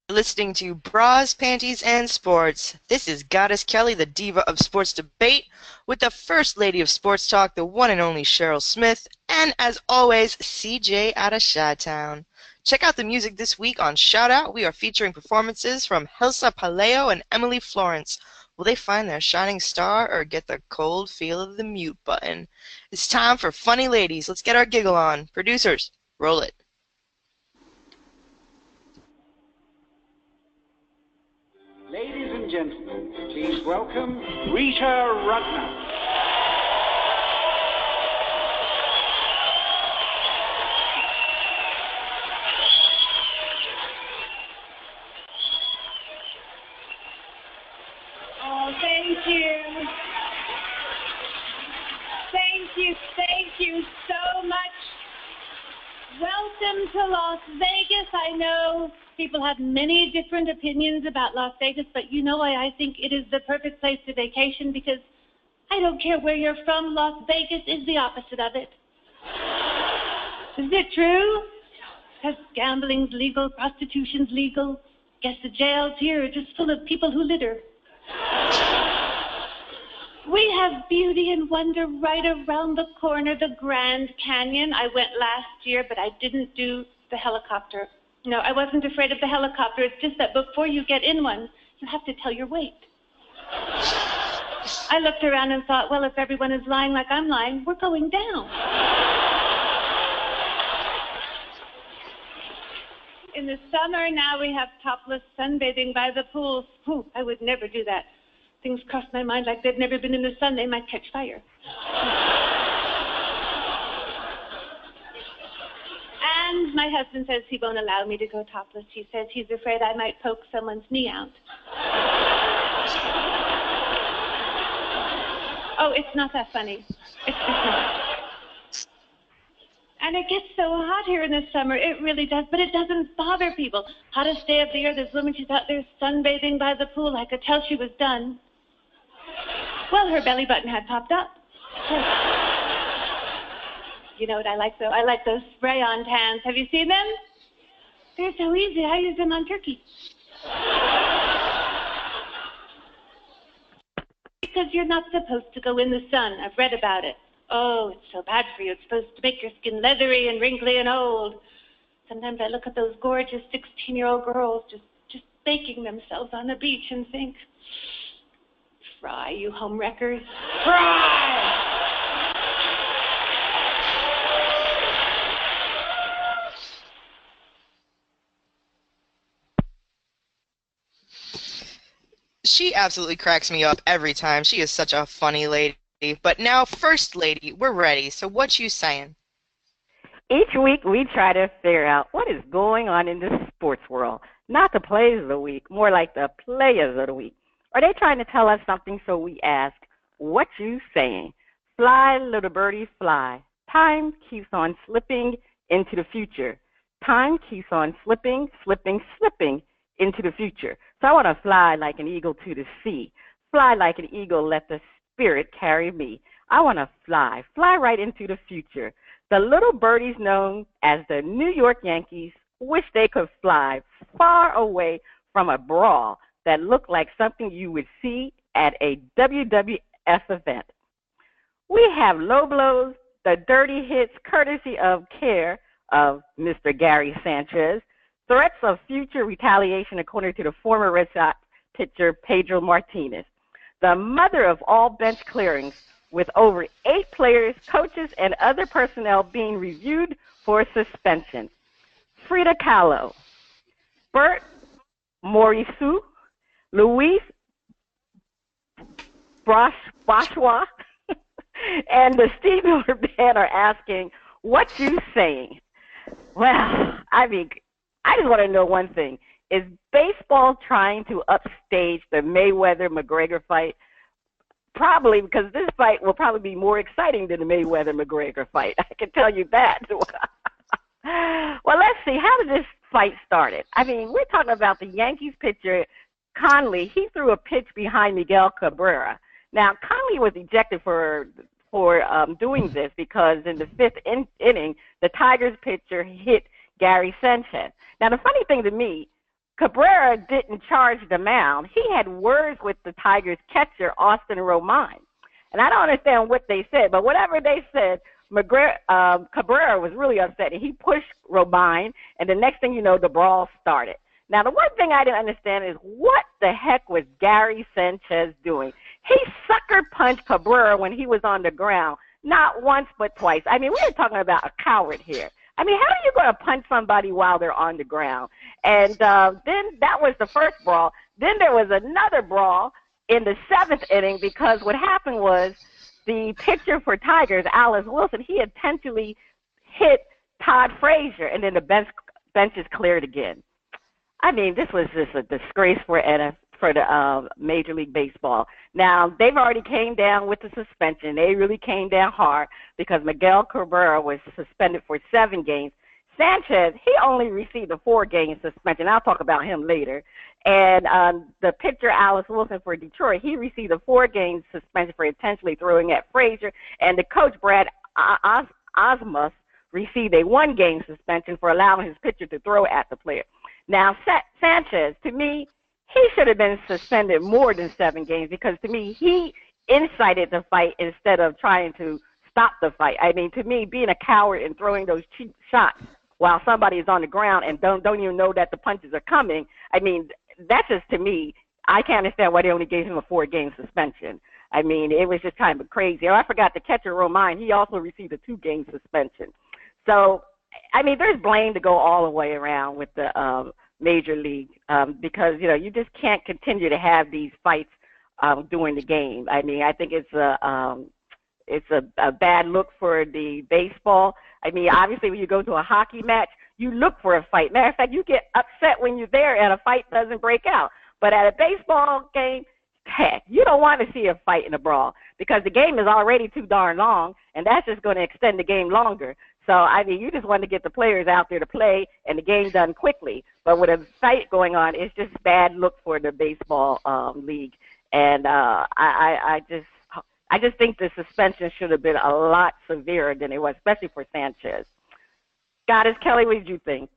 Listening to Bras, Panties, and Sports. This is Goddess Kelli, the diva of sports debate, with the First Lady of Sports Talk, the one and only Cheryl Smith, and as always, CJ out of Chi-Town. Check out the music this week on Shout Out. We are featuring performances from Jelsa Palao and Emily Florence. Will they find their shining star or get the cold feel of the mute button? It's time for Funny Ladies. Let's get our giggle on. Producers, roll it. Ladies and gentlemen, please welcome Rita Rudner. Oh, thank you. Thank you so much. Welcome to Las Vegas. I know people have many different opinions about Las Vegas, but you know why I think it is the perfect place to vacation? Because I don't care where you're from, Las Vegas is the opposite of it. Isn't it true? Because gambling's legal, prostitution's legal. Guess the jails here are just full of people who litter. We have beauty and wonder right around the corner, the Grand Canyon. I went last year, but I didn't do the helicopter. No, I wasn't afraid of the helicopter. It's just that before you get in one, you have to tell your weight. I looked around and thought, well, if everyone is lying like I'm lying, we're going down. In the summer now we have topless sunbathing by the pool. Ooh, I would never do that. Things cross my mind like they've never been in the sun. They might catch fire. And my husband says he won't allow me to go topless. He says he's afraid I might poke someone's knee out. Oh, it's not that funny. It's just not. And it gets so hot here in the summer. It really does, but it doesn't bother people. Hottest day of the year, this woman, she's out there sunbathing by the pool. I could tell she was done. Well, her belly button had popped up. You know what I like, though? I like those spray-on tans. Have you seen them? They're so easy. I use them on turkey. Because you're not supposed to go in the sun. I've read about it. Oh, it's so bad for you. It's supposed to make your skin leathery and wrinkly and old. Sometimes I look at those gorgeous 16-year-old girls just baking themselves on the beach and think, fry, you home wreckers. Fry! She absolutely cracks me up every time. She is such a funny lady. But now, First Lady, we're ready. So what you saying? Each week we try to figure out what is going on in the sports world. Not the plays of the week, more like the players of the week. Are they trying to tell us something? So we ask, what you saying? Fly, little birdie, fly. Time keeps on slipping into the future. Time keeps on slipping, slipping, slipping into the future. So I want to fly like an eagle to the sea. Fly like an eagle, let the spirit carry me. I want to fly right into the future. The little birdies known as the New York Yankees wish they could fly far away from a brawl that looked like something you would see at a WWF event. We have low blows, the dirty hits, courtesy of care of Mr. Gary Sanchez, threats of future retaliation according to the former Red Sox pitcher Pedro Martinez, the mother of all bench clearings, with over 8 players, coaches, and other personnel being reviewed for suspension. Frida Kahlo, Bert Morisou, Luis Boschwa, and the Steve Miller Band are asking, what you saying? Well, I just want to know one thing. Is baseball trying to upstage the Mayweather-McGregor fight? Probably, because this fight will probably be more exciting than the Mayweather-McGregor fight. I can tell you that. Well, let's see. How did this fight started? We're talking about the Yankees pitcher, Conley. He threw a pitch behind Miguel Cabrera. Now, Conley was ejected for doing this because in the 5th inning, the Tigers pitcher hit Gary Sanchez. Now, the funny thing to me, Cabrera didn't charge the mound. He had words with the Tigers catcher, Austin Romine. And I don't understand what they said, but whatever they said, Cabrera was really upset. And he pushed Romine, and the next thing you know, the brawl started. Now, the one thing I didn't understand is what the heck was Gary Sanchez doing? He sucker punched Cabrera when he was on the ground, not once but twice. I mean, we're talking about a coward here. I mean, how are you going to punch somebody while they're on the ground? And then that was the first brawl. Then there was another brawl in the seventh inning because what happened was the pitcher for Tigers, Alice Wilson, he intentionally hit Todd Frazier, and then the bench is cleared again. I mean, this was just a disgrace for the Major League Baseball. Now, they've already came down with the suspension. They really came down hard because Miguel Cabrera was suspended for 7 games. Sanchez, he only received a 4-game suspension. I'll talk about him later. And the pitcher, Alice Wilson, for Detroit, he received a 4-game suspension for intentionally throwing at Frazier. And the coach, Brad Osmus, received a 1-game suspension for allowing his pitcher to throw at the player. Now, Sanchez, to me, he should have been suspended more than 7 games because, to me, he incited the fight instead of trying to stop the fight. I mean, to me, being a coward and throwing those cheap shots while somebody is on the ground and don't even know that the punches are coming, I mean, that's just, to me, I can't understand why they only gave him a 4-game suspension. I mean, it was just kind of crazy. Oh, I forgot the catcher, Romine, he also received a 2-game suspension. So, I mean, there's blame to go all the way around with the Major League because, you know, you just can't continue to have these fights during the game. I mean, I think it's a bad look for the baseball. I mean, obviously, when you go to a hockey match, you look for a fight. Matter of fact, you get upset when you're there and a fight doesn't break out. But at a baseball game, heck, you don't want to see a fight in a brawl because the game is already too darn long, and that's just going to extend the game longer. So, I mean, you just want to get the players out there to play and the game done quickly. But with a fight going on, it's just bad look for the baseball league. And I just think the suspension should have been a lot severer than it was, especially for Sanchez. Goddess Kelly, what did you think?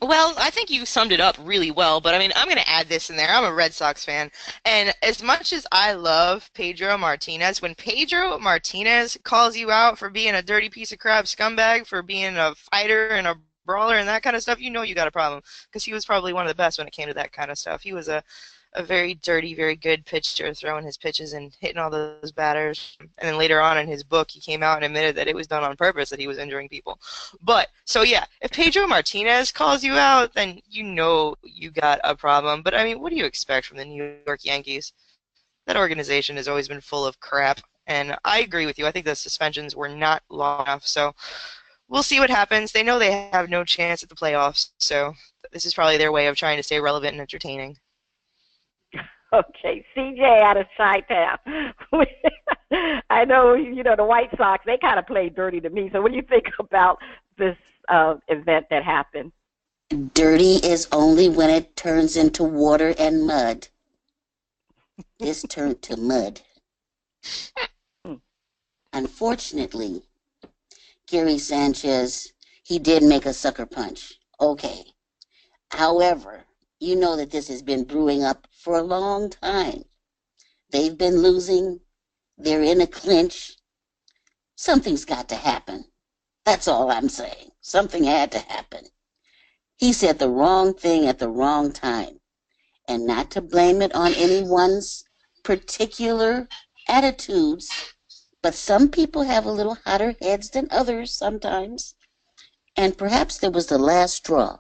Well, I think you summed it up really well, but I mean, I'm going to add this in there. I'm a Red Sox fan, and as much as I love Pedro Martinez, when Pedro Martinez calls you out for being a dirty piece of crap scumbag, for being a fighter and a brawler and that kind of stuff, you know you got a problem, because he was probably one of the best when it came to that kind of stuff. He was a very dirty, very good pitcher, throwing his pitches and hitting all those batters. And then later on in his book, he came out and admitted that it was done on purpose, that he was injuring people. But, so yeah, if Pedro Martinez calls you out, then you know you got a problem. But, I mean, what do you expect from the New York Yankees? That organization has always been full of crap. And I agree with you. I think the suspensions were not long enough. So we'll see what happens. They know they have no chance at the playoffs. So this is probably their way of trying to stay relevant and entertaining. Okay, CJ out of Chi-Town. I know, you know, the White Sox, they kind of play dirty to me. So what do you think about this event that happened? Dirty is only when it turns into water and mud. This turned to mud. Unfortunately, Gary Sanchez, he did make a sucker punch. Okay. However, you know that this has been brewing up for a long time. They've been losing. They're in a clinch. Something's got to happen. That's all I'm saying. Something had to happen. He said the wrong thing at the wrong time. And not to blame it on anyone's particular attitudes, but some people have a little hotter heads than others sometimes. And perhaps there was the last straw.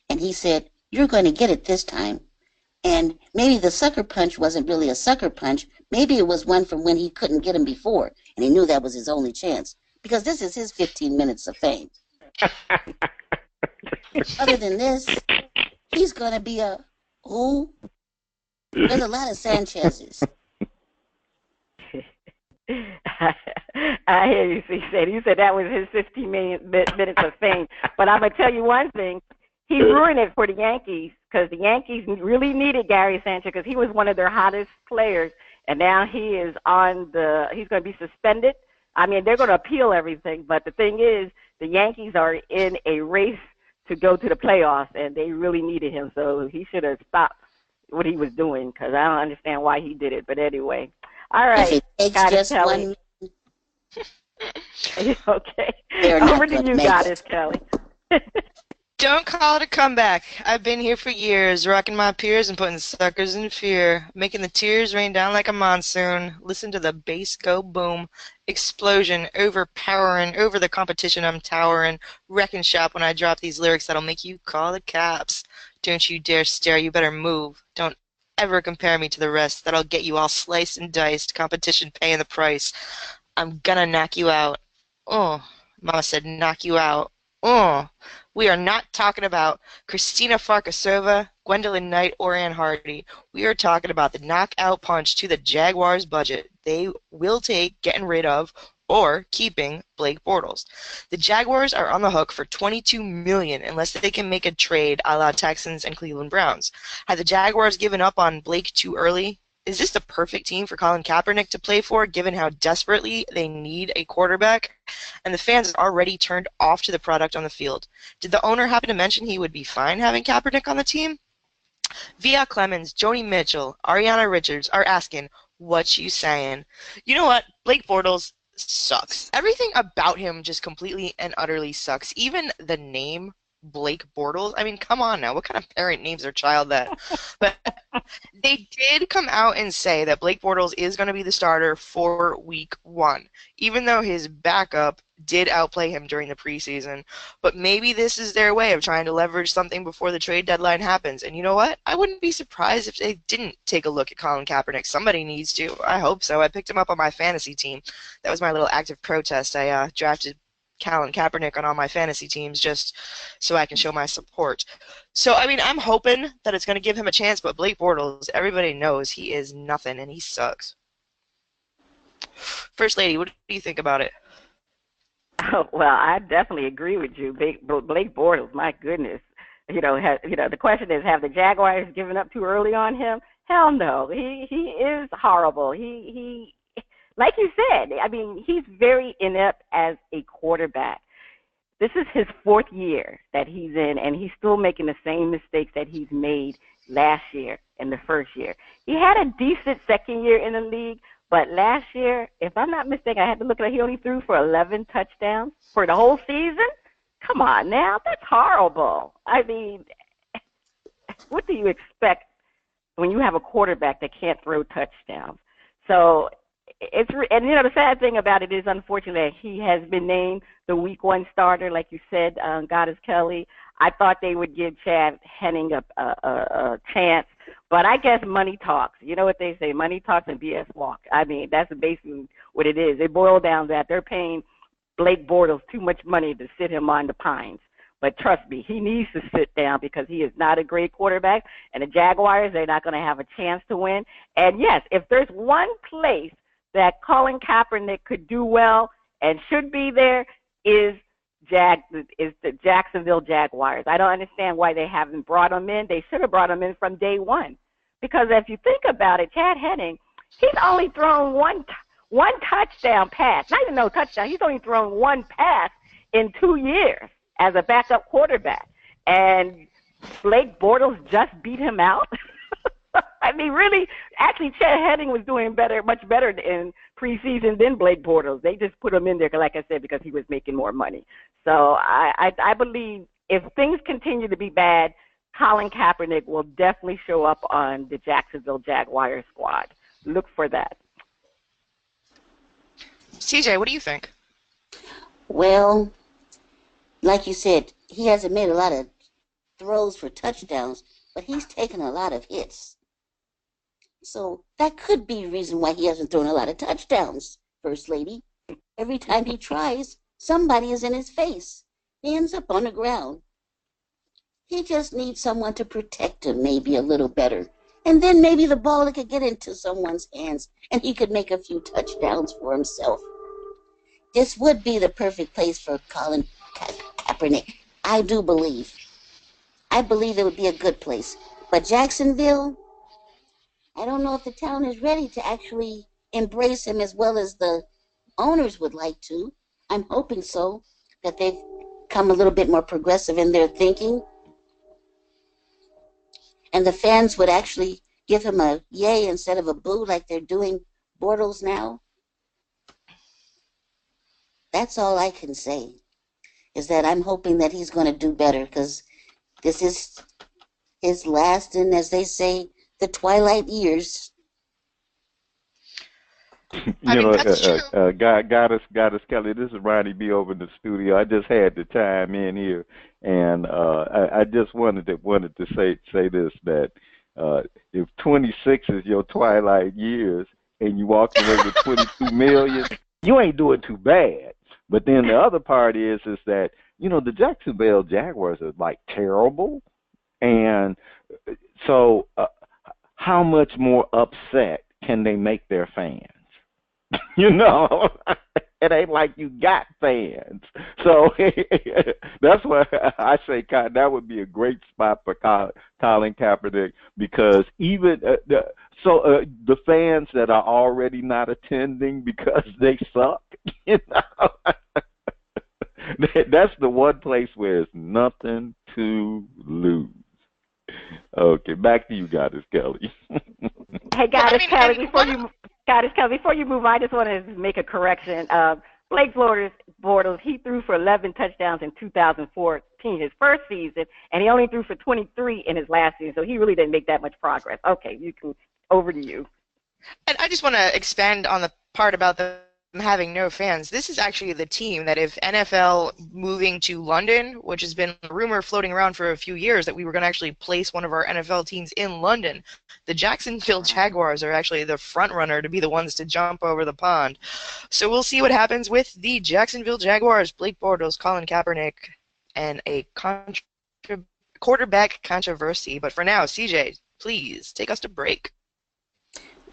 And he said, "You're going to get it this time." And maybe the sucker punch wasn't really a sucker punch. Maybe it was one from when he couldn't get him before, and he knew that was his only chance. Because this is his 15 minutes of fame. Other than this, he's going to be a who? There's a lot of Sanchez's. I hear you, C. You said that was his 15 minutes of fame. But I'm going to tell you one thing. He ruined it for the Yankees because the Yankees really needed Gary Sanchez because he was one of their hottest players, and now he is he's going to be suspended. I mean, they're going to appeal everything, but the thing is, the Yankees are in a race to go to the playoffs, and they really needed him. So he should have stopped what he was doing, because I don't understand why he did it. But anyway, all If right, it takes Goddess just Kelly. one, Okay, they're over not to going to you, make Goddess it. Kelly. Don't call it a comeback. I've been here for years, rocking my peers and putting suckers in fear, making the tears rain down like a monsoon. Listen to the bass go boom. Explosion, overpowering, over the competition I'm towering. Wrecking shop when I drop these lyrics that'll make you call the cops. Don't you dare stare, you better move. Don't ever compare me to the rest. That'll get you all sliced and diced. Competition paying the price. I'm gonna knock you out. Oh, Mama said knock you out. Oh. We are not talking about Christina Farkasova, Gwendolyn Knight, or Ann Hardy. We are talking about the knockout punch to the Jaguars' budget. They will take getting rid of or keeping Blake Bortles. The Jaguars are on the hook for $22 million unless they can make a trade a la Texans and Cleveland Browns. Had the Jaguars given up on Blake too early? Is this the perfect team for Colin Kaepernick to play for, given how desperately they need a quarterback? And the fans are already turned off to the product on the field. Did the owner happen to mention he would be fine having Kaepernick on the team? Via Clemens, Joni Mitchell, Ariana Richards are asking, what you saying? You know what? Blake Bortles sucks. Everything about him just completely and utterly sucks. Even the name Blake Bortles. I mean, come on now. What kind of parent names their child that? But they did come out and say that Blake Bortles is going to be the starter for week 1, even though his backup did outplay him during the preseason. But maybe this is their way of trying to leverage something before the trade deadline happens. And you know what? I wouldn't be surprised if they didn't take a look at Colin Kaepernick. Somebody needs to. I hope so. I picked him up on my fantasy team. That was my little active protest. I drafted Colin Kaepernick on all my fantasy teams just so I can show my support. So, I mean, I'm hoping that it's going to give him a chance, but Blake Bortles, everybody knows he is nothing, and he sucks. First Lady, what do you think about it? Oh, well, I definitely agree with you. Blake Bortles, my goodness. The question is, have the Jaguars given up too early on him? Hell no. He is horrible. He like you said, I mean, he's very inept as a quarterback. This is his 4th year that he's in, and he's still making the same mistakes that he's made last year and the first year. He had a decent second year in the league, but last year, if I'm not mistaken, I had to look at it, he only threw for 11 touchdowns for the whole season. Come on now, that's horrible. I mean, what do you expect when you have a quarterback that can't throw touchdowns? So and the sad thing about it is, unfortunately, he has been named the week 1 starter, like you said, Goddess Kelly. I thought they would give Chad Henning a chance, but I guess money talks. You know what they say, money talks and BS walk. I mean, that's basically what it is. It boils down to that they're paying Blake Bortles too much money to sit him on the pines. But trust me, he needs to sit down because he is not a great quarterback, and the Jaguars, they're not going to have a chance to win. And, yes, if there's one place that Colin Kaepernick could do well and should be there is the Jacksonville Jaguars. I don't understand why they haven't brought him in. They should have brought him in from day one. Because if you think about it, Chad Henning, he's only thrown one touchdown pass. Not even no touchdown. He's only thrown one pass in 2 years as a backup quarterback. And Blake Bortles just beat him out. I mean, really, actually, Chad Henning was doing much better in preseason than Blake Bortles. They just put him in there, like I said, because he was making more money. So I believe if things continue to be bad, Colin Kaepernick will definitely show up on the Jacksonville Jaguars squad. Look for that. CJ, what do you think? Well, like you said, he hasn't made a lot of throws for touchdowns, but he's taken a lot of hits. So that could be a reason why he hasn't thrown a lot of touchdowns, First Lady. Every time he tries, somebody is in his face. He ends up on the ground. He just needs someone to protect him maybe a little better. And then maybe the ball could get into someone's hands and he could make a few touchdowns for himself. This would be the perfect place for Colin Kaepernick. I do believe. I believe it would be a good place. But Jacksonville, I don't know if the town is ready to actually embrace him as well as the owners would like to. I'm hoping so, that they've become a little bit more progressive in their thinking, and the fans would actually give him a yay instead of a boo like they're doing Bortles now. That's all I can say, is that I'm hoping that he's going to do better, because this is his last, and as they say, the twilight years. That's true. Goddess Kelly, this is Ronnie B over in the studio. I just had to chime in here, and I just wanted to say this, that if 26 is your twilight years and you walk away with 22 million, you ain't doing too bad. But then the other part is that the Jacksonville Jaguars are like terrible, and so how much more upset can they make their fans? It ain't like you got fans. So that's why I say that would be a great spot for Colin Kaepernick, because even the fans that are already not attending because they suck, that's the one place where it's nothing to lose. Okay, back to you, Goddess Kelly. Hey, Goddess Kelly, before you move on, I just want to make a correction. Blake Bortles, he threw for 11 touchdowns in 2014, his first season, and he only threw for 23 in his last season, so he really didn't make that much progress. Okay, over to you. And I just want to expand on the part about them having no fans. This is actually the team that, if NFL moving to London, which has been a rumor floating around for a few years that we were going to actually place one of our NFL teams in London, the Jacksonville Jaguars are actually the front runner to be the ones to jump over the pond. So we'll see what happens with the Jacksonville Jaguars, Blake Bortles, Colin Kaepernick, and a quarterback controversy. But for now, CJ, please take us to break.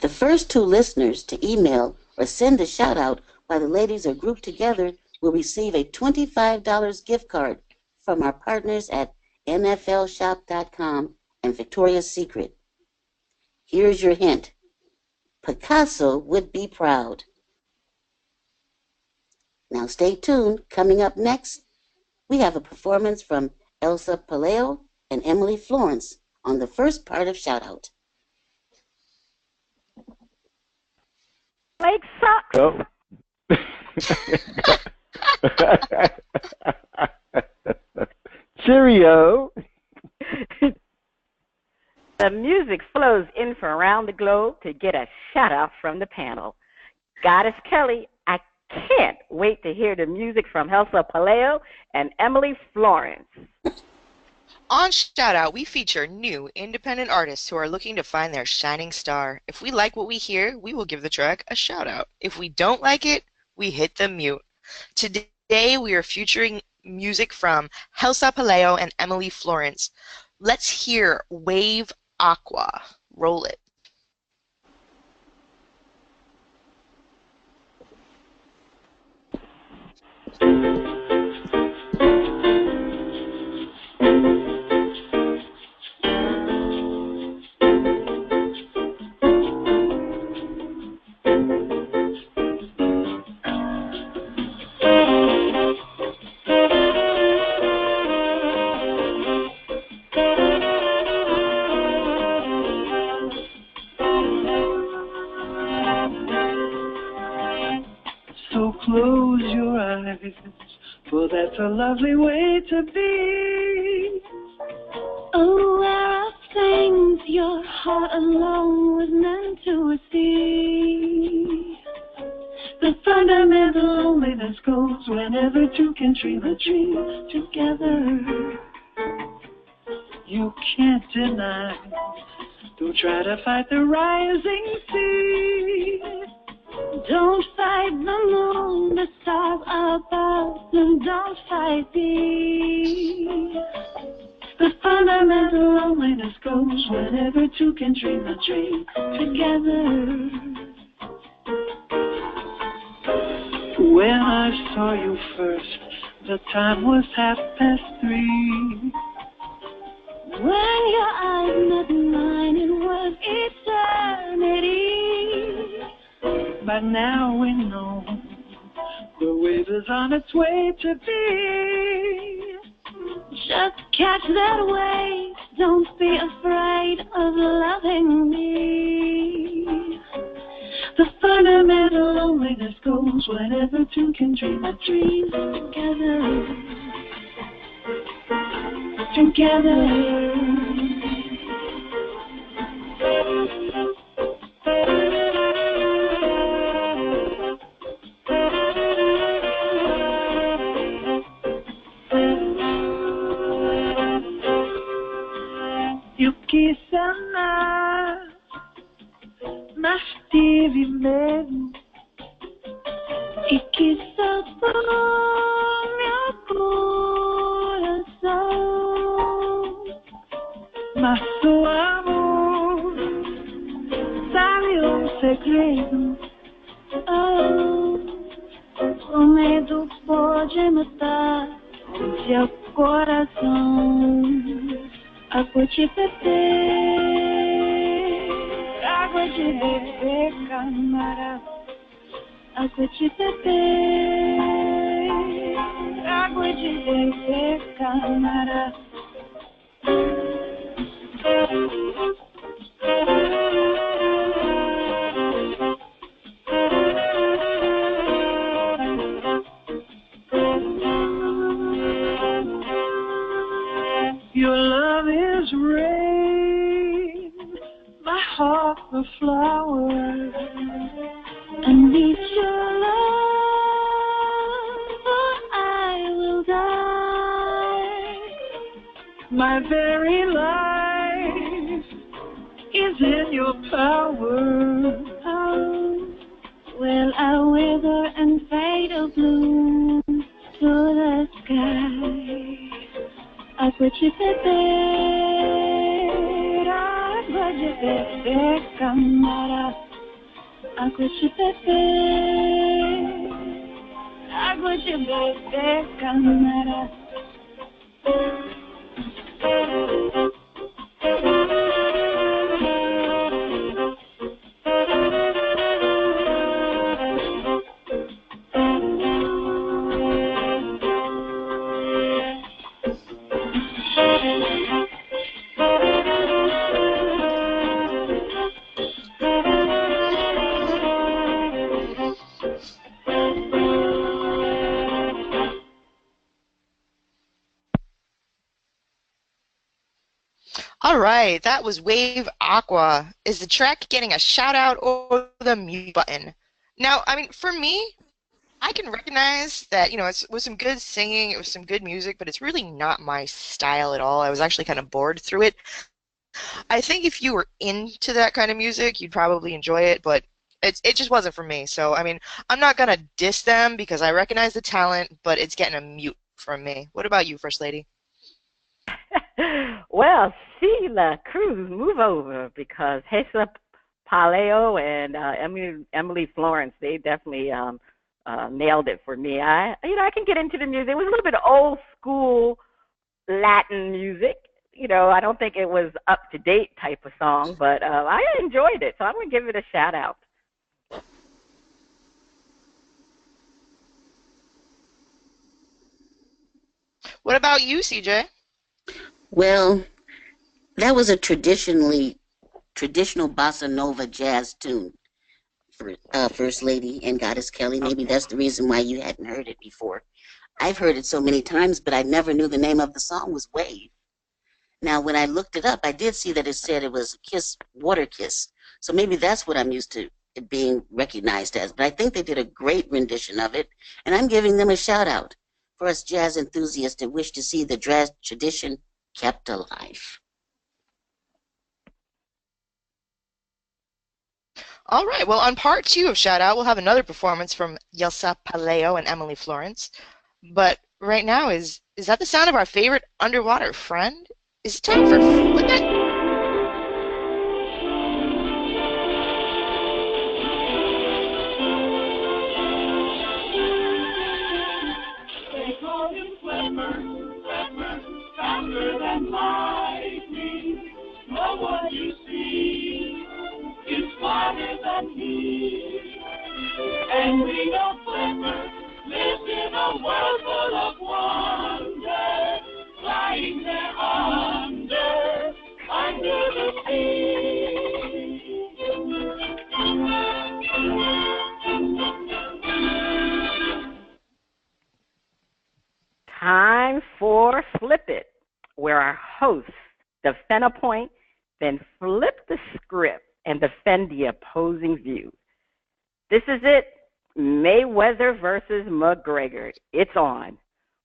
The first two listeners to email or send a shout-out while the ladies are grouped together will receive a $25 gift card from our partners at NFLShop.com and Victoria's Secret. Here's your hint. Picasso would be proud. Now stay tuned. Coming up next, we have a performance from Jelsa Palao and Emily Florence on the first part of Shout-Out. Blake sucks. Oh. Cheerio. The music flows in from around the globe to get a shout-out from the panel. Goddess Kelly, I can't wait to hear the music from Jelsa Palao and Emily Florence. On Shoutout, we feature new independent artists who are looking to find their shining star. If we like what we hear, we will give the track a shout-out. If we don't like it, we hit the mute. Today, we are featuring music from Jelsa Palao and Emily Florence. Let's hear Wave Aqua. Roll it. Close your eyes, for that's a lovely way to be. Oh, where are things your heart alone was meant to see? The fundamental loneliness goes whenever two can dream a dream together. You can't deny, don't try to fight the rising sea. Don't fight the moon, the stars above them, don't fight thee. The fundamental loneliness goes whenever two can dream a dream together. When I saw you first, the time was 3:30. When your eyes met mine, it was eternity. By now we know the wave is on its way to be. Just catch that wave. Don't be afraid of loving me. The fundamental loneliness goes whenever two can dream a dream together. Together. Yuki sana mas tive medo e que saltou meu coração. Mas o amor sabe um segredo. Oh, o medo pode matar seu coração. Água de beber, água de beber, camarada. Água de beber, água de beber, camarada. Your love is rain, my heart a flower. I need your love or I will die. My very life is in your power. Oh, well, I wither and fade of blue to the sky. Água de beber, água de beber, camarada. Água de beber, água de beber, camarada. All right, that was Wave Aqua. Is the track getting a shout out or the mute button? Now, I mean, for me, I can recognize that, it was some good singing, it was some good music, but it's really not my style at all. I was actually kind of bored through it. I think if you were into that kind of music, you'd probably enjoy it, but it just wasn't for me. So, I mean, I'm not gonna diss them because I recognize the talent, but it's getting a mute from me. What about you, First Lady? Well, Sheila Cruz, move over because Jelsa Palao and Emily Florence, they definitely nailed it for me. I can get into the music. It was a little bit old school Latin music. I don't think it was up to date type of song, but I enjoyed it, so I'm gonna give it a shout out. What about you, CJ? Well, that was a traditional bossa nova jazz tune for First Lady and Goddess Kelly. Maybe that's the reason why you hadn't heard it before. I've heard it so many times, but I never knew the name of the song was Wave. Now, when I looked it up, I did see that it said it was Kiss, Water Kiss. So maybe that's what I'm used to it being recognized as. But I think they did a great rendition of it, and I'm giving them a shout out for us jazz enthusiasts that wish to see the jazz tradition kept alive. All right, well, on part 2 of Shout Out, we'll have another performance from Jelsa Palao and Emily Florence. But right now, is that the sound of our favorite underwater friend? Is it time for Flip It? They call him Flipper, faster than lightning. No one you see is smarter than he. And we know Flipper lives in a world full of wonder, flying host defend a point, then flip the script and defend the opposing view. This is it. Mayweather versus McGregor. It's on.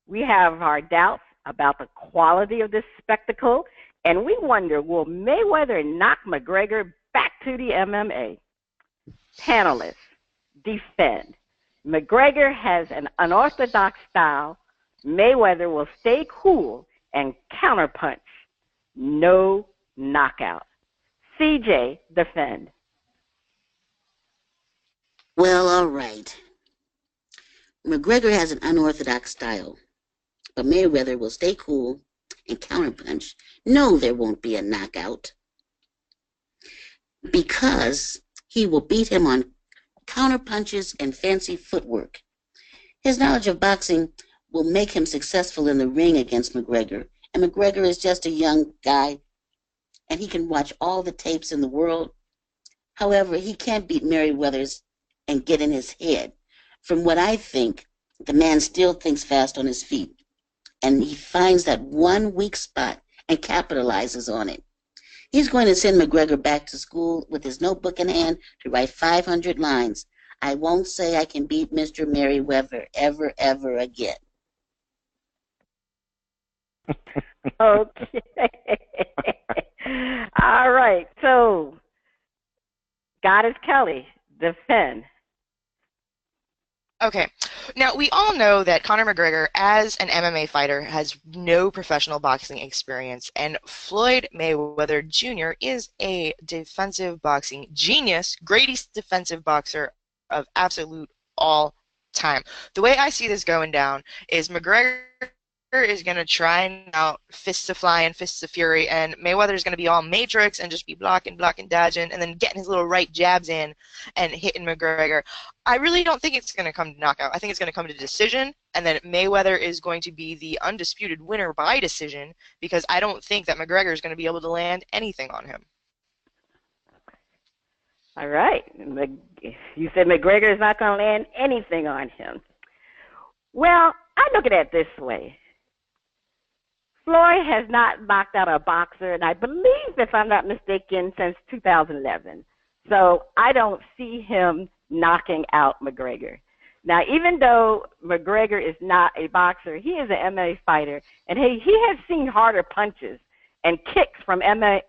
We have our doubts about the quality of this spectacle, and we wonder, will Mayweather knock McGregor back to the MMA? Panelists, defend. McGregor has an unorthodox style. Mayweather will stay cool and counterpunch. No knockout. CJ, defend. Well, all right. McGregor has an unorthodox style, but Mayweather will stay cool and counterpunch. No, there won't be a knockout because he will beat him on counterpunches and fancy footwork. His knowledge of boxing will make him successful in the ring against McGregor, and McGregor is just a young guy, and he can watch all the tapes in the world. However, he can't beat Mayweather's and get in his head. From what I think, the man still thinks fast on his feet, and he finds that one weak spot and capitalizes on it. He's going to send McGregor back to school with his notebook in hand to write 500 lines. I won't say I can beat Mr. Merriweather ever, ever again. Okay. All right. So, Goddess Kelly, defend. Okay. Now, we all know that Conor McGregor, as an MMA fighter, has no professional boxing experience, and Floyd Mayweather Jr. is a defensive boxing genius, greatest defensive boxer of absolute all time. The way I see this going down is McGregor is going to try and out fists of flying, fists of fury, and Mayweather is going to be all matrix and just be blocking, dodging, and then getting his little right jabs in and hitting McGregor. I really don't think it's going to come to knockout. I think it's going to come to decision, and then Mayweather is going to be the undisputed winner by decision because I don't think that McGregor is going to be able to land anything on him. All right. You said McGregor is not going to land anything on him. Well, I look at it this way. Floyd has not knocked out a boxer, and I believe, if I'm not mistaken, since 2011. So I don't see him knocking out McGregor. Now, even though McGregor is not a boxer, he is an MMA fighter, and he has seen harder punches and kicks from MMA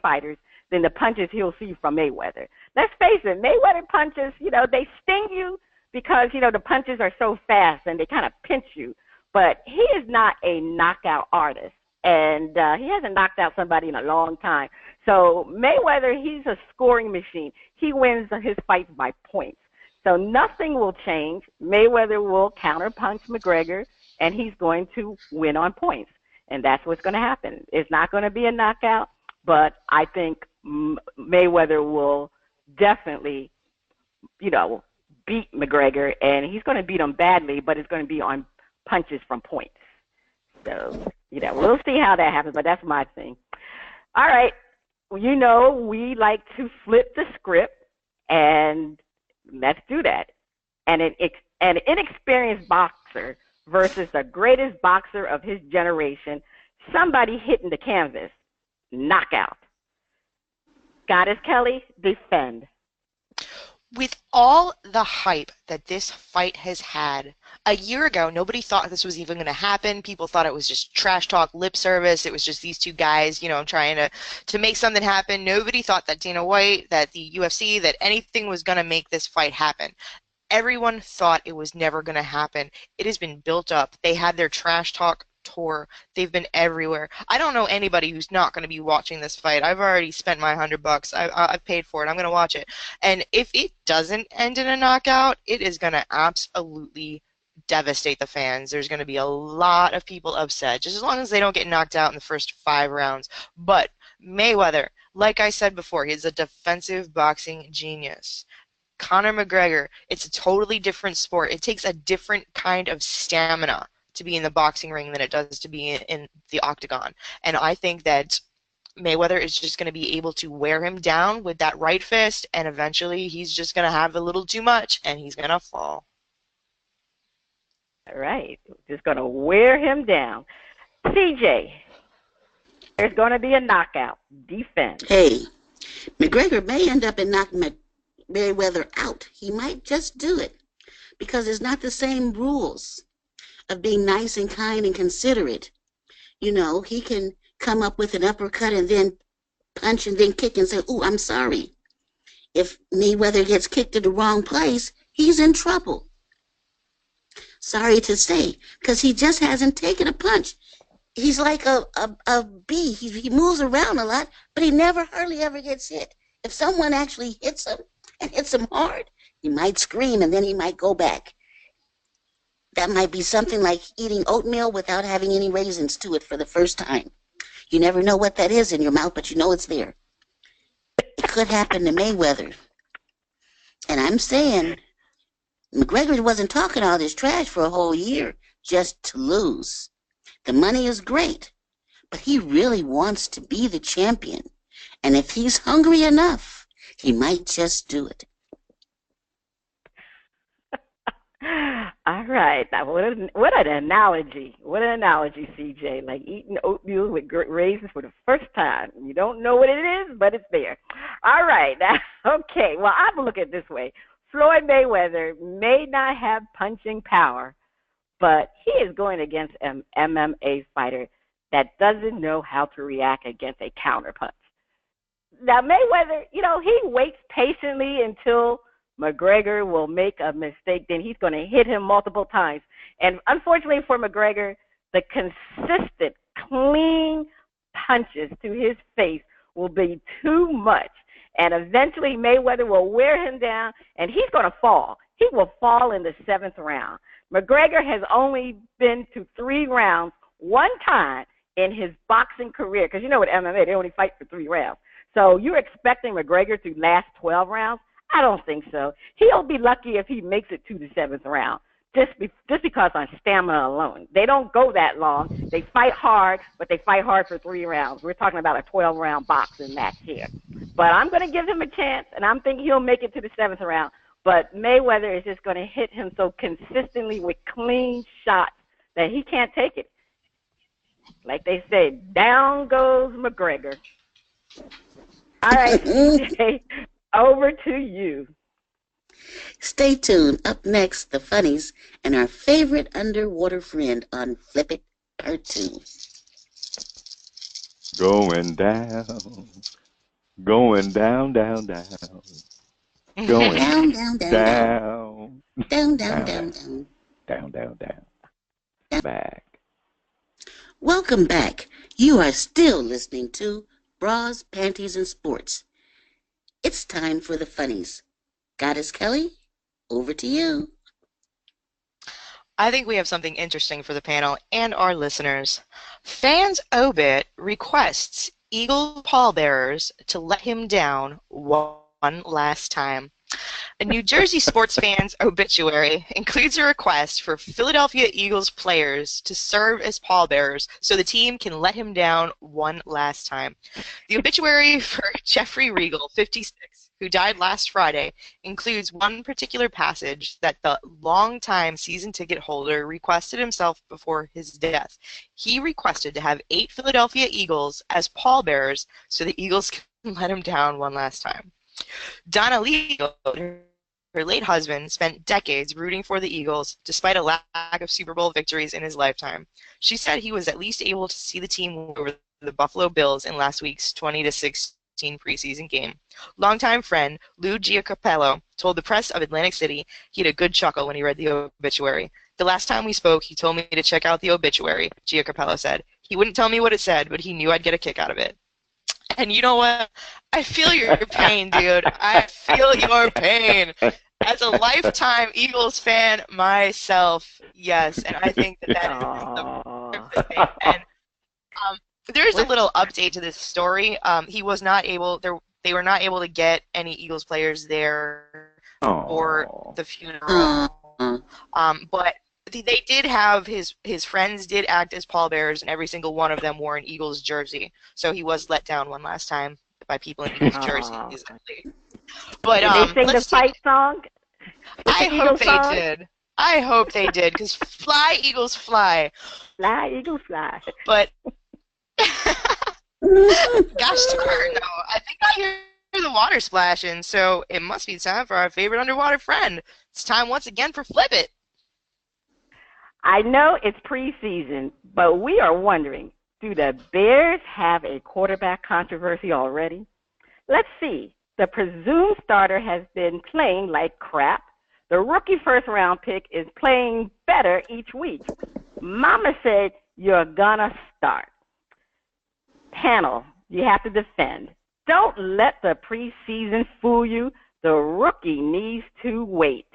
fighters than the punches he'll see from Mayweather. Let's face it, Mayweather punches, they sting you because, the punches are so fast and they kind of pinch you. But he is not a knockout artist, and he hasn't knocked out somebody in a long time. So Mayweather, he's a scoring machine. He wins his fights by points. So nothing will change. Mayweather will counterpunch McGregor, and he's going to win on points. And that's what's going to happen. It's not going to be a knockout, but I think Mayweather will definitely, beat McGregor, and he's going to beat him badly, but it's going to be on punches from points. So, we'll see how that happens, but that's my thing. All right. We like to flip the script, and let's do that. An inexperienced boxer versus the greatest boxer of his generation, somebody hitting the canvas, knockout. Goddess Kelly, defend. With all the hype that this fight has had, a year ago, nobody thought this was even going to happen. People thought it was just trash talk, lip service. It was just these two guys, trying to make something happen. Nobody thought that Dana White, that the UFC, that anything was going to make this fight happen. Everyone thought it was never going to happen. It has been built up. They had their trash talk tour. They've been everywhere. I don't know anybody who's not going to be watching this fight. I've already spent my $100. I've paid for it. I'm going to watch it. And if it doesn't end in a knockout, it is going to absolutely devastate the fans. There's going to be a lot of people upset, just as long as they don't get knocked out in the first 5 rounds. But Mayweather, like I said before, he's a defensive boxing genius. Conor McGregor, it's a totally different sport. It takes a different kind of stamina to be in the boxing ring than it does to be in the octagon. And I think that Mayweather is just going to be able to wear him down with that right fist, and eventually he's just going to have a little too much, and he's going to fall. All right. Just going to wear him down. CJ. There's going to be a knockout. Defense. Hey, McGregor may end up and knock Mayweather out. He might just do it because it's not the same rules of being nice and kind and considerate. You know, he can come up with an uppercut and then punch and then kick and say, "Ooh, I'm sorry." If Mayweather gets kicked in the wrong place, he's in trouble. Sorry to say, because he just hasn't taken a punch. He's like a bee. He moves around a lot, but he never hardly ever gets hit. If someone actually hits him and hits him hard, he might scream and then he might go back. That might be something like eating oatmeal without having any raisins to it for the first time. You never know what that is in your mouth, but you know it's there. It could happen to Mayweather. And I'm saying, McGregor wasn't talking all this trash for a whole year just to lose. The money is great, but he really wants to be the champion. And if he's hungry enough, he might just do it. All right. Now, what an analogy. What an analogy, CJ. Like eating oatmeal with raisins for the first time. You don't know what it is, but it's there. All right. Now, okay. Well, I look at it this way. Floyd Mayweather may not have punching power, but he is going against an MMA fighter that doesn't know how to react against a counterpunch. Now, Mayweather, you know, he waits patiently until McGregor will make a mistake, then he's going to hit him multiple times. And unfortunately for McGregor, the consistent, clean punches to his face will be too much. And eventually Mayweather will wear him down, and he's going to fall. He will fall in the 7th round. McGregor has only been to 3 rounds one time in his boxing career, because you know with MMA, they only fight for 3 rounds. So you're expecting McGregor to last 12 rounds? I don't think so. He'll be lucky if he makes it to the 7th round, just because on stamina alone. They don't go that long. They fight hard, but they fight hard for 3 rounds. We're talking about a 12-round boxing match here. But I'm going to give him a chance, and I'm thinking he'll make it to the 7th round. But Mayweather is just going to hit him so consistently with clean shots that he can't take it. Like they say, down goes McGregor. All right, CJ. Over to you. Stay tuned. Up next, the funnies and our favorite underwater friend on Flip It Part 2. Going down, down, down. Going down, down, down, down, down, down, down, down, down. Back. Welcome back. You are still listening to Bras, Panties, and Sports. It's time for the funnies. Goddess Kelli, over to you. I think we have something interesting for the panel and our listeners. Fans Obit requests Eagle pallbearers to let him down one last time. A New Jersey sports fan's obituary includes a request for Philadelphia Eagles players to serve as pallbearers so the team can let him down one last time. The obituary for Jeffrey Regal, 56, who died last Friday, includes one particular passage that the longtime season ticket holder requested himself before his death. He requested to have 8 Philadelphia Eagles as pallbearers so the Eagles can let him down one last time. Donna Lee, her late husband, spent decades rooting for the Eagles despite a lack of Super Bowl victories in his lifetime. She said he was at least able to see the team over the Buffalo Bills in last week's 20-16 preseason game. Longtime friend Lou Giacopello told the press of Atlantic City he had a good chuckle when he read the obituary. The last time we spoke, he told me to check out the obituary, Giacopello said. He wouldn't tell me what it said, but he knew I'd get a kick out of it. And you know what? I feel your pain, dude. I feel your pain. As a lifetime Eagles fan myself, yes, and I think that is the thing. And there's a little update to this story. He was not able. They were not able to get any Eagles players there for the funeral. But they did have his friends did act as pallbearers, and every single one of them wore an Eagles jersey. So he was let down one last time by people in Eagles jerseys. But did they sing the fight song? I hope they did. I hope they did, because fly, Eagles, fly. Fly, Eagles, fly. But sure. No, I think I hear the water splashing, so it must be time for our favorite underwater friend. It's time once again for Flip It. I know it's preseason, but we are wondering, do the Bears have a quarterback controversy already? Let's see. The presumed starter has been playing like crap. The rookie first-round pick is playing better each week. Mama said you're gonna start. Panel, you have to defend. Don't let the preseason fool you. The rookie needs to wait.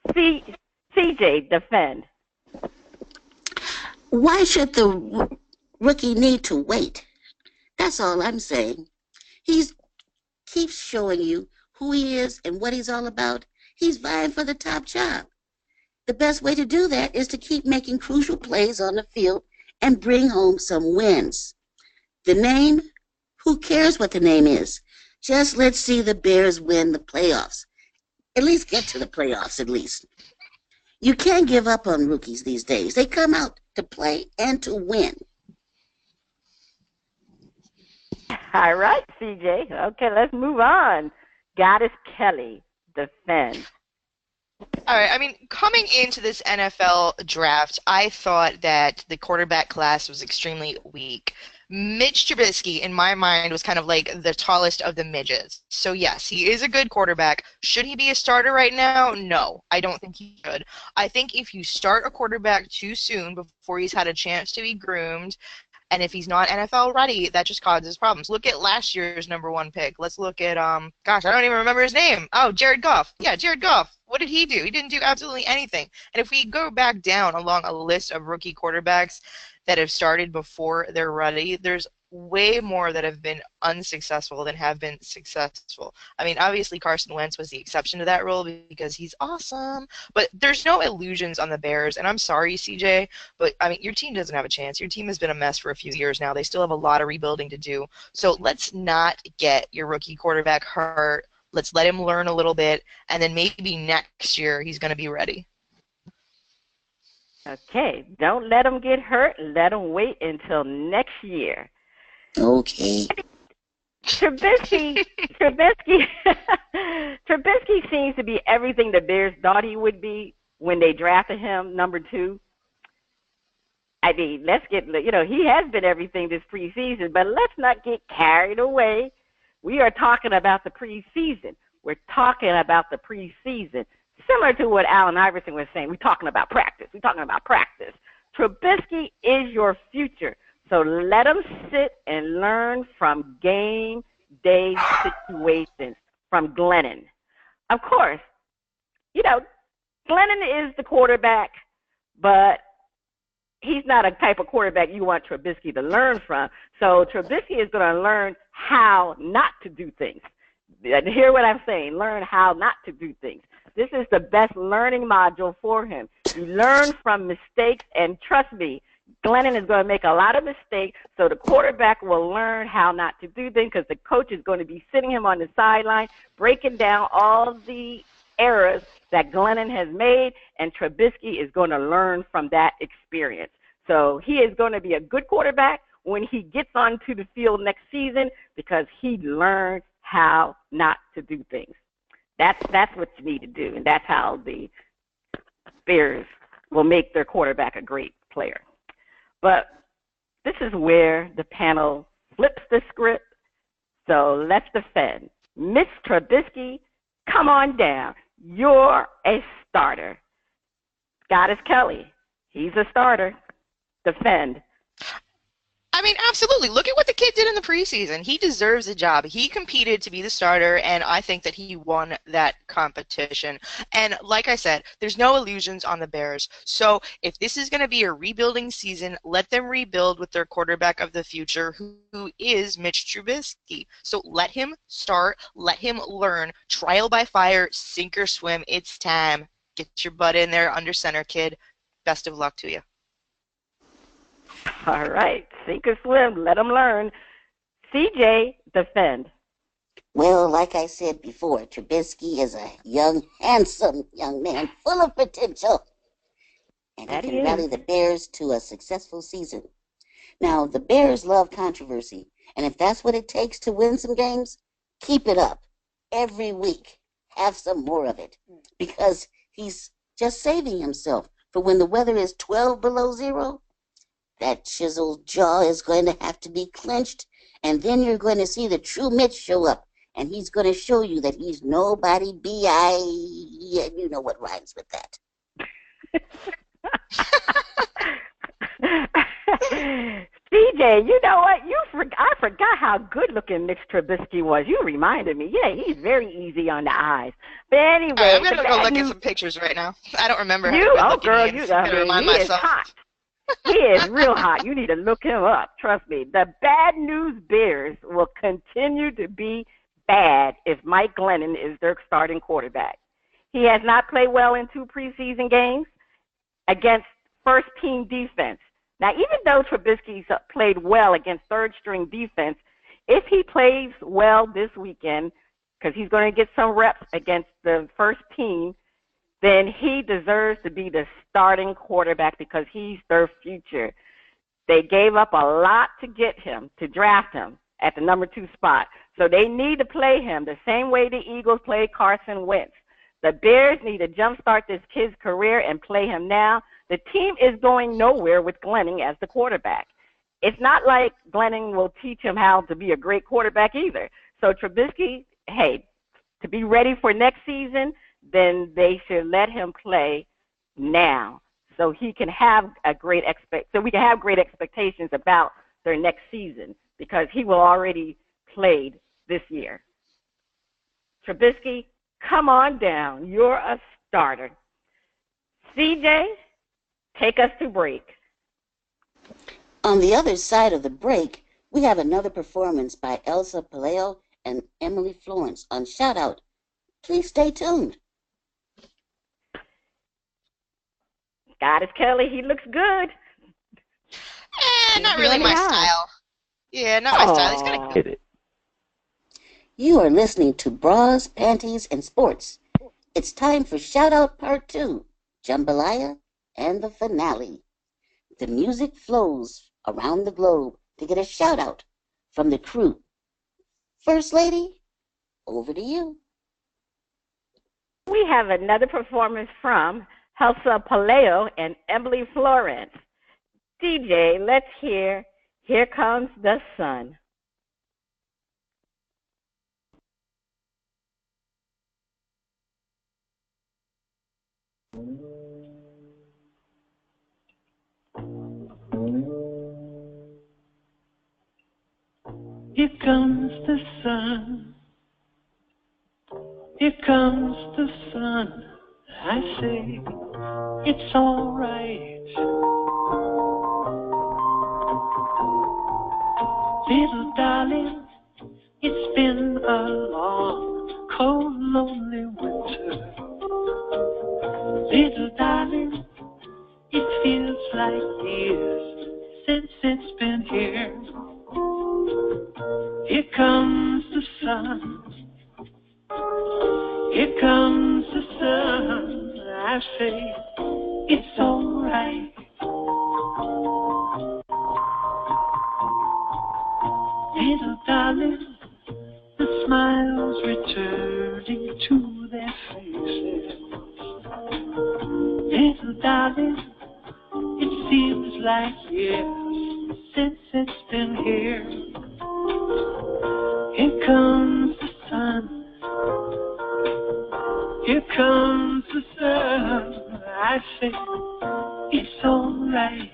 CJ, defend. Why should the rookie need to wait? That's all I'm saying. He keeps showing you who he is and what he's all about. He's vying for the top job. The best way to do that is to keep making crucial plays on the field and bring home some wins. The name? Who cares what the name is? Just let's see the Bears win the playoffs. At least get to the playoffs, at least. You can't give up on rookies these days. They come out to play and to win. All right, CJ. Okay, let's move on. Goddess Kelli, defend. All right, I mean, coming into this NFL draft, I thought that the quarterback class was extremely weak. Mitch Trubisky, in my mind, was kind of like the tallest of the midgets. So, yes, he is a good quarterback. Should he be a starter right now? No, I don't think he should. I think if you start a quarterback too soon before he's had a chance to be groomed, and if he's not NFL ready, that just causes problems. Look at last year's #1 pick. Let's look at, gosh, I don't even remember his name. Oh, Jared Goff. Yeah, Jared Goff. What did he do? He didn't do absolutely anything. And if we go back down along a list of rookie quarterbacks that have started before they're ready, there's way more that have been unsuccessful than have been successful. I mean, obviously Carson Wentz was the exception to that rule because he's awesome, but there's no illusions on the Bears, and I'm sorry, CJ, but I mean, your team doesn't have a chance. Your team has been a mess for a few years now. They still have a lot of rebuilding to do, so let's not get your rookie quarterback hurt. Let's let him learn a little bit, and then maybe next year he's going to be ready. Okay, don't let him get hurt. Let him wait until next year. Okay. Trubisky seems to be everything the Bears thought he would be when they drafted him, #2. I mean, he has been everything this preseason, but let's not get carried away. We are talking about the preseason. We're talking about the preseason. Similar to what Allen Iverson was saying, we're talking about practice. We're talking about practice. Trubisky is your future. So let him sit and learn from game day situations from Glennon. Of course, Glennon is the quarterback, but he's not a type of quarterback you want Trubisky to learn from. So Trubisky is going to learn how not to do things. Hear what I'm saying? Learn how not to do things. This is the best learning module for him. You learn from mistakes, and trust me, Glennon is going to make a lot of mistakes, so the quarterback will learn how not to do things because the coach is going to be sitting him on the sideline, breaking down all the errors that Glennon has made, and Trubisky is going to learn from that experience. So he is going to be a good quarterback when he gets onto the field next season because he learned how not to do things. That's what you need to do, and that's how the Bears will make their quarterback a great player. But this is where the panel flips the script. So let's defend. Miss Trubisky, come on down. You're a starter. Goddess Kelli, he's a starter. Defend. I mean, absolutely. Look at what the kid did in the preseason. He deserves a job. He competed to be the starter, and I think that he won that competition. And like I said, there's no illusions on the Bears. So if this is going to be a rebuilding season, let them rebuild with their quarterback of the future, who is Mitch Trubisky. So let him start. Let him learn. Trial by fire, sink or swim. It's time. Get your butt in there under center, kid. Best of luck to you. All right, sink or swim, let them learn. CJ, defend. Well, like I said before, Trubisky is a young, handsome young man full of potential. And he can rally the Bears to a successful season. Now, the Bears love controversy, and if that's what it takes to win some games, keep it up. Every week, have some more of it, because he's just saving himself for when the weather is 12 below zero. That chiseled jaw is going to have to be clenched, and then you're going to see the true Mitch show up, and he's going to show you that he's nobody B.I. And you know what rhymes with that. CJ, you know what? I forgot how good-looking Mitch Trubisky was. You reminded me. Yeah, he's very easy on the eyes. But anyway, All right, I'm going to go look at some pictures right now. I don't remember how good girl, he is. I'm gonna remind he myself. is hot. He is real hot. You need to look him up. Trust me. The bad news Bears will continue to be bad if Mike Glennon is their starting quarterback. He has not played well in 2 preseason games against first-team defense. Now, even though Trubisky's played well against third-string defense, if he plays well this weekend, because he's going to get some reps against the first team, then he deserves to be the starting quarterback because he's their future. They gave up a lot to get him, to draft him at the number 2 spot. So they need to play him the same way the Eagles played Carson Wentz. The Bears need to jumpstart this kid's career and play him now. The team is going nowhere with Glennon as the quarterback. It's not like Glennon will teach him how to be a great quarterback either. So Trubisky, hey, to be ready for next season, then they should let him play now so he can have we can have great expectations about their next season because he will already played this year. Trubisky, come on down. You're a starter. CJ, take us to break. On the other side of the break, we have another performance by Jelsa Palao and Emily Florence on Shout Out. Please stay tuned. Goddess Kelly, he looks good. Not really my style. Yeah, not my style. He's kind of good. You are listening to Bras, Panties, and Sports. It's time for Shout Out Part 2, Jambalaya and the finale. The music flows around the globe to get a shout out from the crew. First Lady, over to you. We have another performance from Jelsa Palao and Emily Florence. DJ, let's hear Here Comes the Sun. Here comes the sun. Here comes the sun. I say it's all right. Little darling, it's been a long, cold, lonely winter. Little darling, it feels like years since it's been here. Here comes the sun. Here comes the sun. I say it's all right. Little darling, the smiles returning to their faces. Little darling, it seems like years since it's been here. Here comes the sun. Here comes the sun. I say it's all right.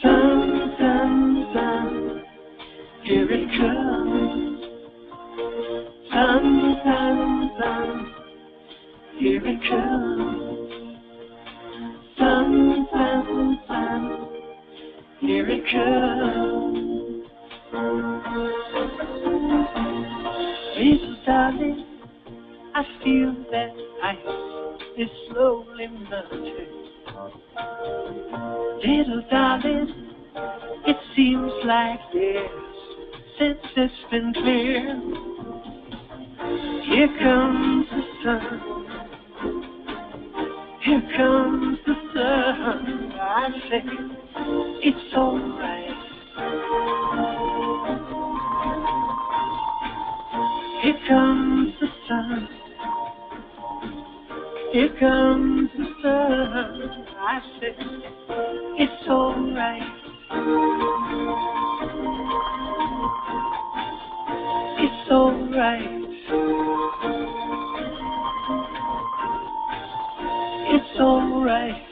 Sun, sun, sun. Here it comes. Sun, sun, sun. Here it comes. Sun, sun, sun. Here it comes. Little darling, I feel that ice is slowly melting. Little darling, it seems like years since it's been clear. Here comes the sun. Here comes the sun. I say it's alright. Here comes the sun. Here comes the sun. I say it's alright. It's alright. It's alright.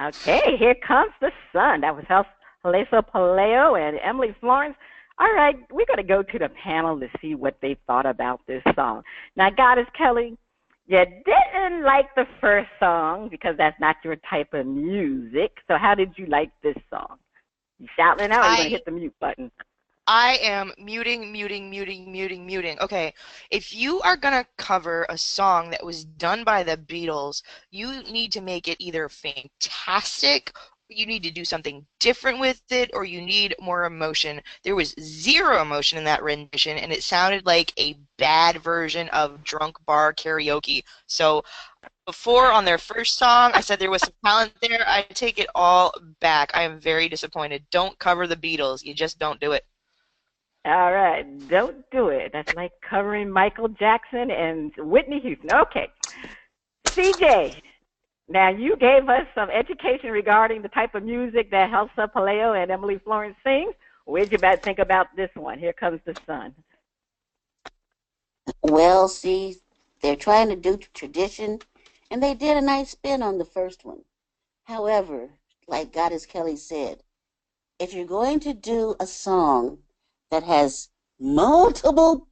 Okay, here comes the sun. That was Jelsa Palao and Emily Florence. All right, we're going to go to the panel to see what they thought about this song. Now, Goddess Kelli, you didn't like the first song because that's not your type of music. So how did you like this song? You shouting it out, or are you going to hit the mute button? I am muting. Okay, if you are going to cover a song that was done by the Beatles, you need to make it either fantastic, you need to do something different with it, or you need more emotion. There was zero emotion in that rendition, and it sounded like a bad version of drunk bar karaoke. So before, on their first song, I said there was some talent there. I take it all back. I am very disappointed. Don't cover the Beatles. You just don't do it. All right, don't do it. That's like covering Michael Jackson and Whitney Houston. Okay, CJ, now you gave us some education regarding the type of music that Jelsa Palao and Emily Florence sing. What did you think about this one? Here Comes the Sun. Well, see, they're trying to do tradition, and they did a nice spin on the first one. However, like Goddess Kelli said, if you're going to do a song that has multiple,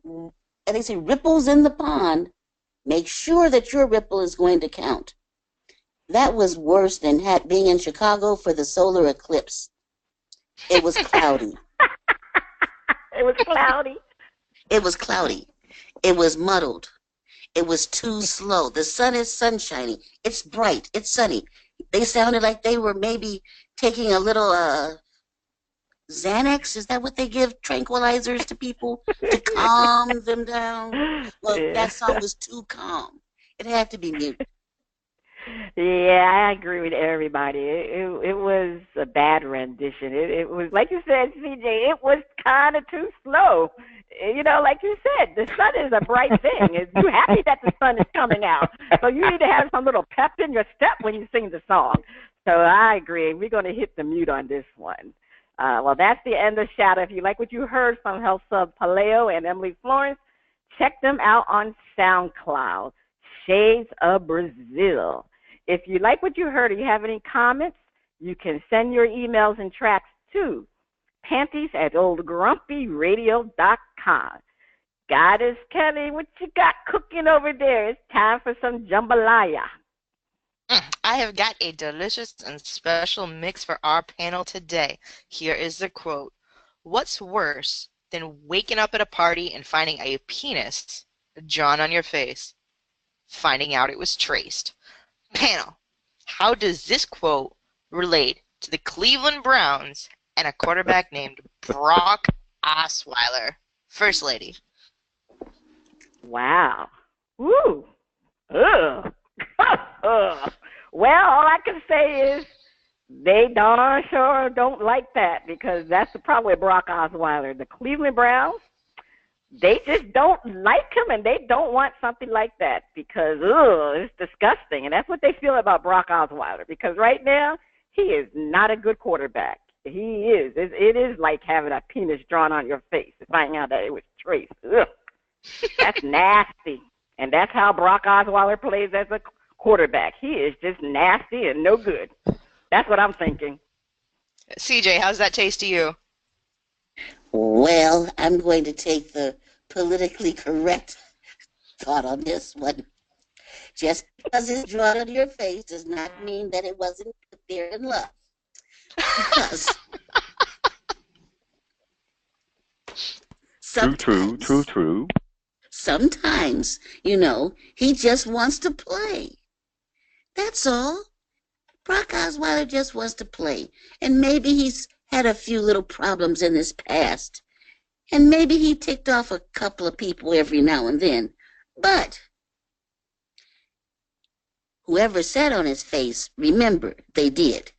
and they say ripples in the pond, make sure that your ripple is going to count. That was worse than being in Chicago for the solar eclipse. It was cloudy. It was cloudy. It was cloudy. It was muddled. It was too slow. The sun is sunshiny. It's bright. It's sunny. They sounded like they were maybe taking a little Xanax. Is that what they give tranquilizers to people to calm them down? Well, Yeah. that song was too calm. It had to be muted. Yeah, I agree with everybody. It was a bad rendition. It was, like you said, CJ, it was kind of too slow. You know, like you said, the sun is a bright thing. You're happy that the sun is coming out. So you need to have some little pep in your step when you sing the song. So I agree. We're going to hit the mute on this one. Well, that's the end of Shadow. If you like what you heard from Jelsa Palao and Emily Florence, check them out on SoundCloud, Shades of Brazil. If you like what you heard or you have any comments, you can send your emails and tracks to panties@oldgrumpyradio.com. Goddess Kelli, what you got cooking over there? It's time for some jambalaya. I have got a delicious and special mix for our panel today. Here is the quote. What's worse than waking up at a party and finding a penis drawn on your face? Finding out it was traced. Panel, how does this quote relate to the Cleveland Browns and a quarterback named Brock Osweiler? First Lady. Wow. Woo. Ugh. Well, all I can say is they darn sure don't like that, because that's the problem with Brock Osweiler. The Cleveland Browns, they just don't like him, and they don't want something like that because, it's disgusting. And that's what they feel about Brock Osweiler, because right now he is not a good quarterback. He is. It is like having a penis drawn on your face and finding out that it was traced. Ugh. That's nasty. And that's how Brock Osweiler plays as a quarterback. He is just nasty and no good. That's what I'm thinking. CJ, how's that taste to you? Well, I'm going to take the politically correct thought on this one. Just because it's drawn on your face does not mean that it wasn't put there in love. Because True. sometimes, he just wants to play. That's all. Brock Osweiler just wants to play. And maybe he's had a few little problems in his past, and maybe he ticked off a couple of people every now and then. But whoever sat on his face, remember, they did.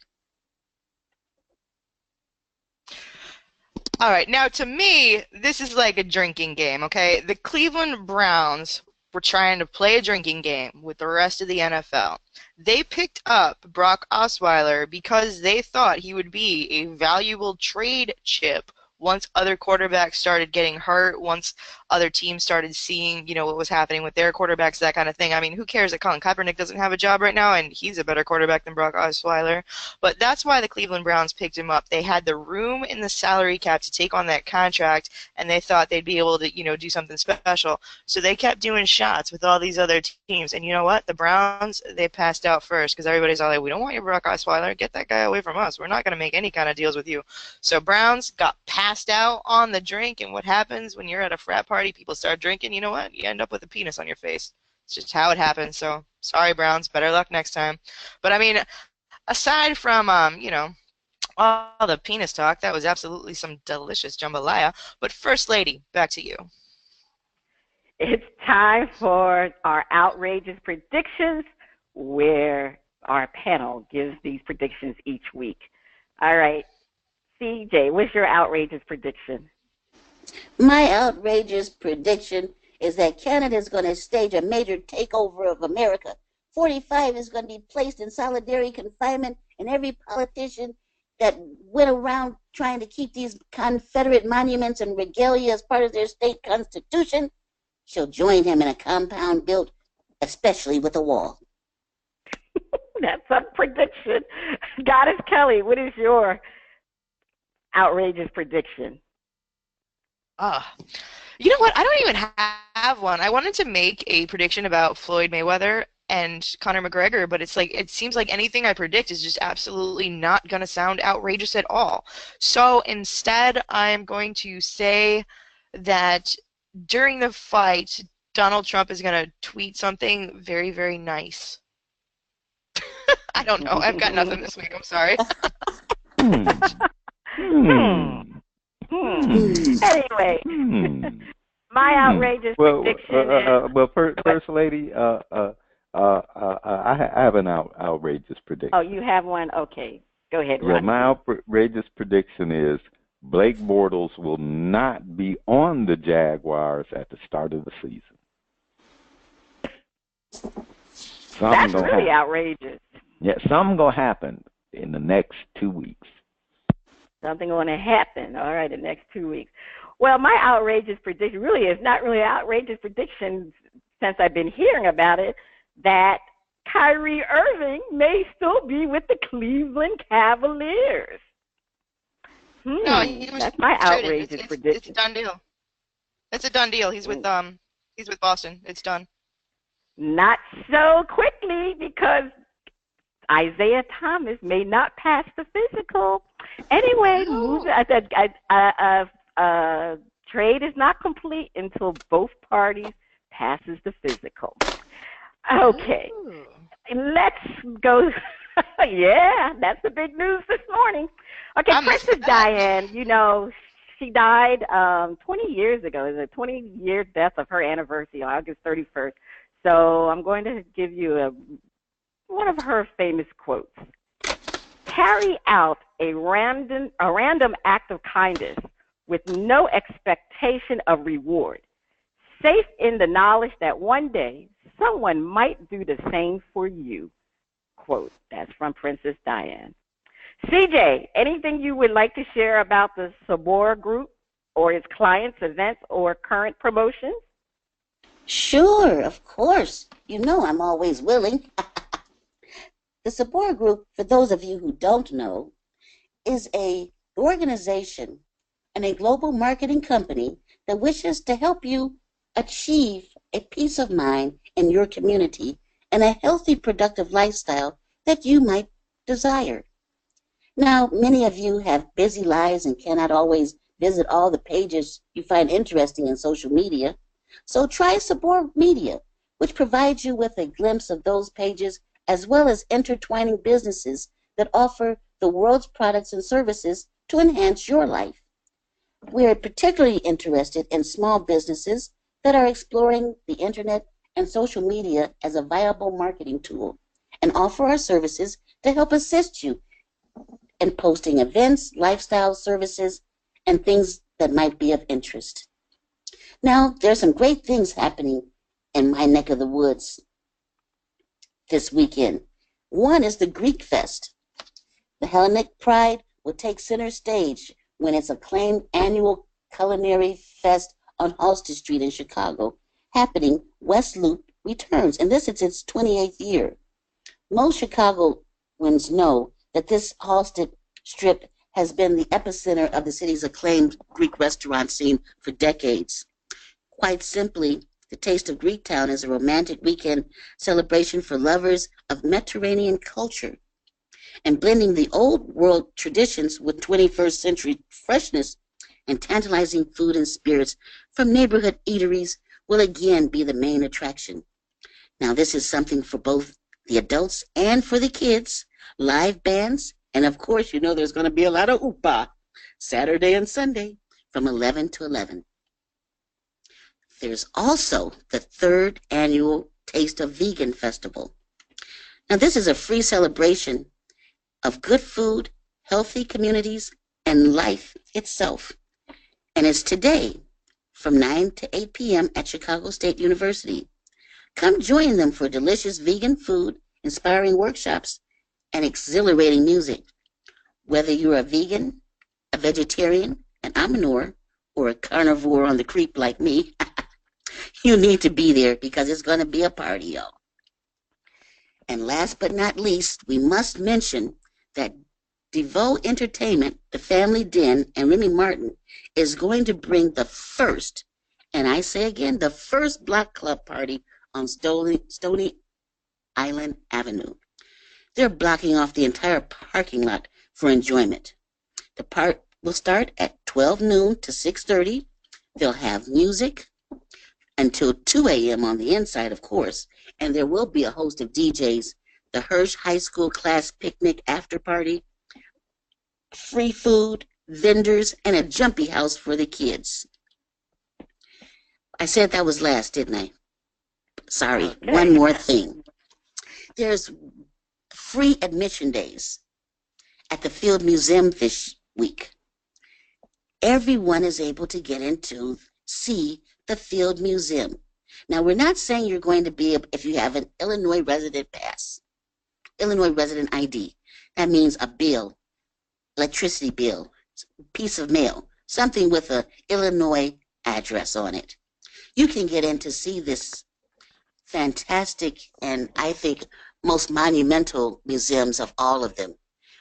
All right, now to me, this is like a drinking game, okay? The Cleveland Browns were trying to play a drinking game with the rest of the NFL. They picked up Brock Osweiler because they thought he would be a valuable trade chip once other quarterbacks started getting hurt, once other teams started seeing, what was happening with their quarterbacks, that kind of thing. I mean, who cares that Colin Kaepernick doesn't have a job right now, and he's a better quarterback than Brock Osweiler? But that's why the Cleveland Browns picked him up. They had the room in the salary cap to take on that contract, and they thought they'd be able to, do something special. So they kept doing shots with all these other teams. And you know what? The Browns, they passed out first because everybody's all like, we don't want your Brock Osweiler. Get that guy away from us. We're not going to make any kind of deals with you. So Browns got passed out on the drink, and what happens when you're at a frat party, people start drinking, you know what? You end up with a penis on your face. It's just how it happens. So sorry, Browns. Better luck next time. But I mean, aside from all the penis talk, that was absolutely some delicious jambalaya. But First Lady, back to you. It's time for our outrageous predictions, where our panel gives these predictions each week. All right, CJ, what's your outrageous prediction? My outrageous prediction is that Canada is going to stage a major takeover of America. 45 is going to be placed in solitary confinement, and every politician that went around trying to keep these Confederate monuments and regalia as part of their state constitution shall join him in a compound built especially with a wall. That's a prediction. Goddess Kelly, what is your outrageous prediction? You know what? I don't even have one. I wanted to make a prediction about Floyd Mayweather and Conor McGregor, but it seems like anything I predict is just absolutely not going to sound outrageous at all. So instead, I'm going to say that during the fight, Donald Trump is going to tweet something very, very nice. I don't know. I've got nothing this week. I'm sorry. Anyway, my outrageous prediction is... Well, First Lady, I have an outrageous prediction. Oh, you have one? Okay. Go ahead, Ron. Yeah, my outrageous prediction is Blake Bortles will not be on the Jaguars at the start of the season. That's really outrageous. Yeah, something going to happen in the next 2 weeks. Something going to happen, all right, the next 2 weeks. Well, my outrageous prediction really is not really outrageous prediction since I've been hearing about it, that Kyrie Irving may still be with the Cleveland Cavaliers. No, that's my outrageous prediction. It's a done deal. It's a done deal. He's with Boston. It's done. Not so quickly, because Isaiah Thomas may not pass the physical. Anyway, trade is not complete until both parties passes the physical. Okay, let's go. Yeah, that's the big news this morning. Okay, Princess Diane, she died 20 years ago. It was a 20-year death of her anniversary on August 31st. So I'm going to give you one of her famous quotes. Carry out a random act of kindness with no expectation of reward, safe in the knowledge that one day someone might do the same for you. Quote. That's from Princess Diane. CJ, anything you would like to share about the Sabor Group or its clients, events, or current promotions? Sure, of course. I'm always willing. The Sabor Group, for those of you who don't know, is an organization and a global marketing company that wishes to help you achieve a peace of mind in your community and a healthy, productive lifestyle that you might desire. Now, many of you have busy lives and cannot always visit all the pages you find interesting in social media. So try Sabor Media, which provides you with a glimpse of those pages as well as intertwining businesses that offer the world's products and services to enhance your life. We are particularly interested in small businesses that are exploring the internet and social media as a viable marketing tool and offer our services to help assist you in posting events, lifestyle services, and things that might be of interest. Now, there's some great things happening in my neck of the woods this weekend. One is the Greek Fest. The Hellenic Pride will take center stage when its acclaimed annual culinary fest on Halsted Street in Chicago, happening West Loop, returns, and this is its 28th year. Most Chicagoans know that this Halsted Strip has been the epicenter of the city's acclaimed Greek restaurant scene for decades. Quite simply, the Taste of Greektown is a romantic weekend celebration for lovers of Mediterranean culture. And blending the old world traditions with 21st century freshness and tantalizing food and spirits from neighborhood eateries will again be the main attraction. Now, this is something for both the adults and for the kids, live bands, and of course, you know there's going to be a lot of outta Saturday and Sunday from 11 to 11. There's also the 3rd annual Taste of Vegan Festival. Now, this is a free celebration of good food, healthy communities, and life itself. And it's today from 9 to 8 p.m. at Chicago State University. Come join them for delicious vegan food, inspiring workshops, and exhilarating music. Whether you're a vegan, a vegetarian, an omnivore, or a carnivore on the creep like me, you need to be there because it's going to be a party, y'all. And last but not least, we must mention that Diva Entertainment, the Family Den, and Remy Martin is going to bring the first, and I say again, the first Block Club party on Stony Island Avenue. They're blocking off the entire parking lot for enjoyment. The part will start at 12 noon to 6:30. They'll have music until 2 a.m. on the inside, of course, and there will be a host of DJs, the Hirsch High School class picnic after party, free food, vendors, and a jumpy house for the kids. I said that was last, didn't I? Sorry, Okay. One more thing. There's free admission days at the Field Museum this week. Everyone is able to get in to see the Field Museum. Now, we're not saying you're going to be, if you have an Illinois resident pass, Illinois resident ID. That means a bill, electricity bill, piece of mail, something with a Illinois address on it. You can get in to see this fantastic and I think most monumental museums of all of them.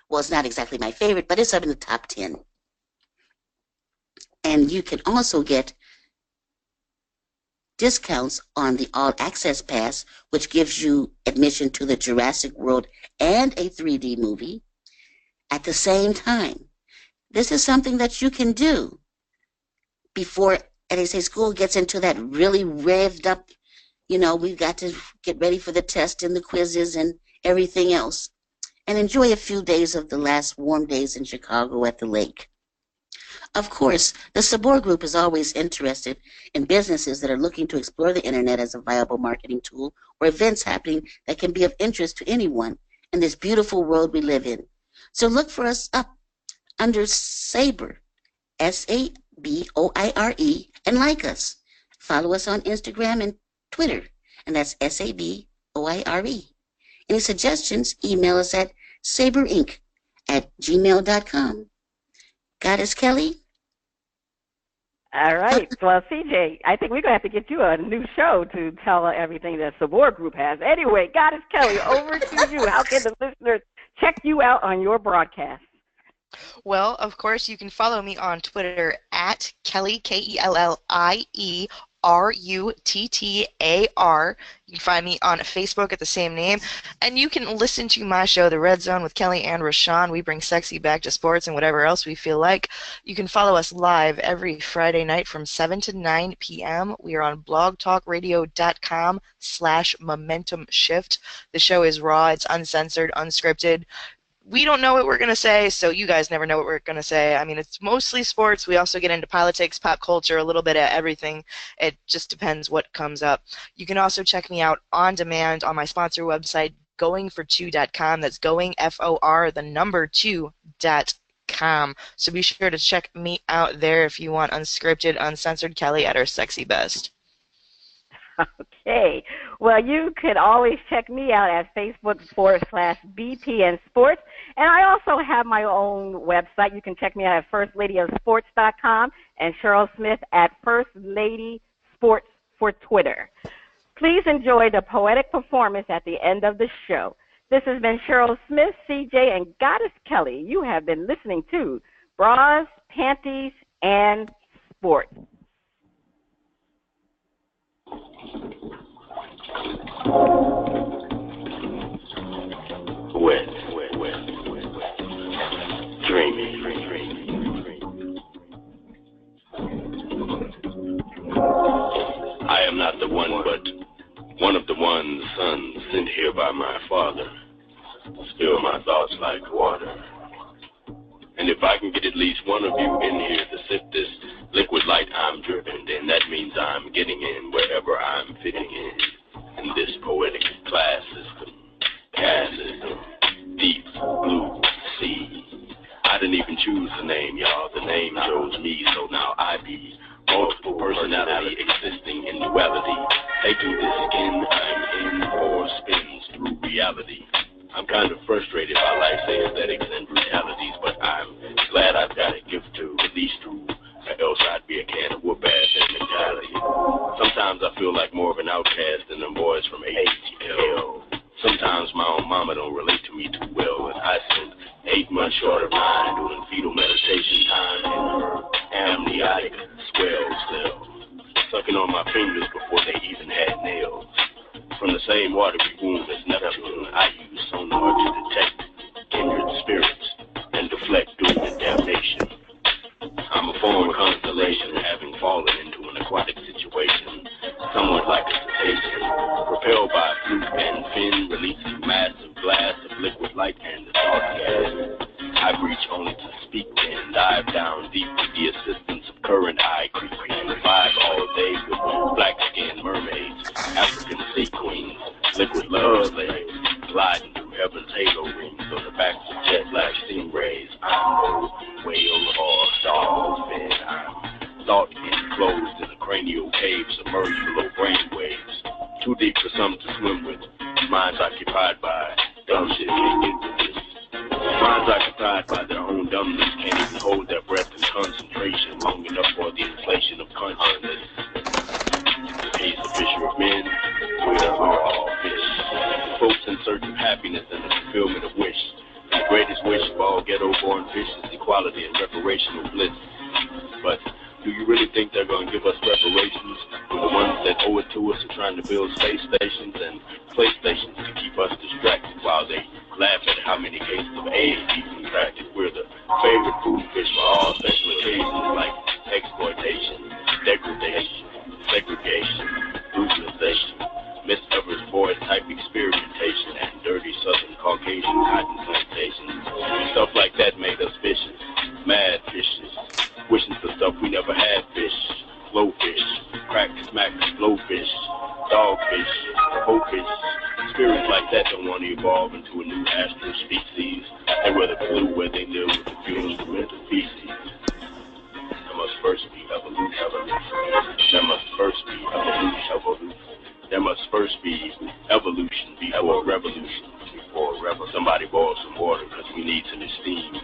Well, it's not exactly my favorite, but it's up in the top 10. And you can also get discounts on the All Access Pass, which gives you admission to the Jurassic World and a 3D movie at the same time. This is something that you can do before, and they say, school gets into that really revved up, you know, we've got to get ready for the test and the quizzes and everything else, and enjoy a few days of the last warm days in Chicago at the lake. Of course, the Sabor Group is always interested in businesses that are looking to explore the internet as a viable marketing tool or events happening that can be of interest to anyone in this beautiful world we live in. So look for us up under Sabre, Saboire, and like us. Follow us on Instagram and Twitter, and that's Saboire. Any suggestions, email us at saberinc@gmail.com. Goddess Kelly? All right. Well, CJ, I think we're going to have to get you a new show to tell everything that Sabor Group has. Anyway, Goddess Kelly, over to you. How can the listeners check you out on your broadcast? Well, of course, you can follow me on Twitter at Kelly, KELLIE RUTTAR. You can find me on Facebook at the same name. And you can listen to my show, The Red Zone with Kelly and Rashawn. We bring sexy back to sports and whatever else we feel like. You can follow us live every Friday night from 7 to 9 p.m. We are on blogtalkradio.com/momentumshift. The show is raw, it's uncensored, unscripted. we don't know what we're going to say, so you guys never know what we're going to say. I mean, it's mostly sports. We also get into politics, pop culture, a little bit of everything. It just depends what comes up. You can also check me out on demand on my sponsor website, goingfor2.com. That's going, F-O-R, the number 2.com. So be sure to check me out there if you want unscripted, uncensored Kelli at her sexy best. Okay. Well, you can always check me out at Facebook.com/BPN Sports. And I also have my own website. You can check me out at FirstLadyOfSports.com and Cheryl Smith at First Lady Sports for Twitter. Please enjoy the poetic performance at the end of the show. This has been Cheryl Smith, CJ, and Goddess Kelli. You have been listening to Bras, Panties, and Sports. Wet, dreamy. I am not the one, but one of the ones, son, sent here by my father. Spill my thoughts like water. And if I can get at least one of you in here to sip this liquid light I'm dripping, then that means I'm getting in wherever I'm fitting in this poetic class system, caste system, deep blue sea. I didn't even choose the name, y'all. The name chose me, so now I be multiple personality existing in duality, taking this skin I'm in or spins through reality. I'm kind of frustrated by life's aesthetics and brutalities, but I'm glad I've got a gift to release through, or else I'd be a can of whoop-ass and mentality. Sometimes I feel like more of an outcast than the boys from ATL. Sometimes my own mama don't relate to me too well, and I spent 8 months short of mine doing fetal meditation time in her amniotic swell cell, sucking on my fingers before they even had nails. From the same watery womb as Neptune, I use sonar to detect kindred spirits and deflect doom and damnation. I'm a foreign constellation, having fallen into an aquatic situation, somewhat like a cetacean, propelled by fluke and fin, releasing massive blasts of liquid light and dark gas. I reach only to speak and dive down deep with the assistance of current eye creep and vibe all day with black-skinned mermaids, African sea queens, liquid love slaves, gliding through heaven's halo rings on the backs of jet black stingrays. I'm no whale or dolphin. I'm thought enclosed in a cranial cave submerged below brain waves, too deep for some to swim with. Minds occupied by dumb shit can't get with this. Minds occupied by their own dumbness can't even hold their breath in concentration long enough for the inflation of consciousness. He's the fisher of men, we're all fish. Folks in search of happiness and the fulfillment of wish. And the greatest wish of all ghetto-born fish is equality and reparational bliss. But do you really think they're going to give us reparations when the ones that owe it to us are trying to build space stations and playstations to keep us distracted while they laugh at how many cases of AIDS we've contracted? We're the favorite food fish for all special occasions like exploitation, degradation, segregation, brutalization, Miss Evers boy type experimentation, and dirty Southern Caucasian cotton plantations. Stuff like that made us vicious, mad fishes, wishing for stuff we never had. Fish, slow fish, crack, smack, slow fish, dogfish, hoe fish. Spirits like that don't want to evolve into a new astral species. They rather flew where they live with the fumes of mental feces. There must first be evolution. There must first be evolution. There must first be evolution before revolution. Somebody boil some water because we need some esteem.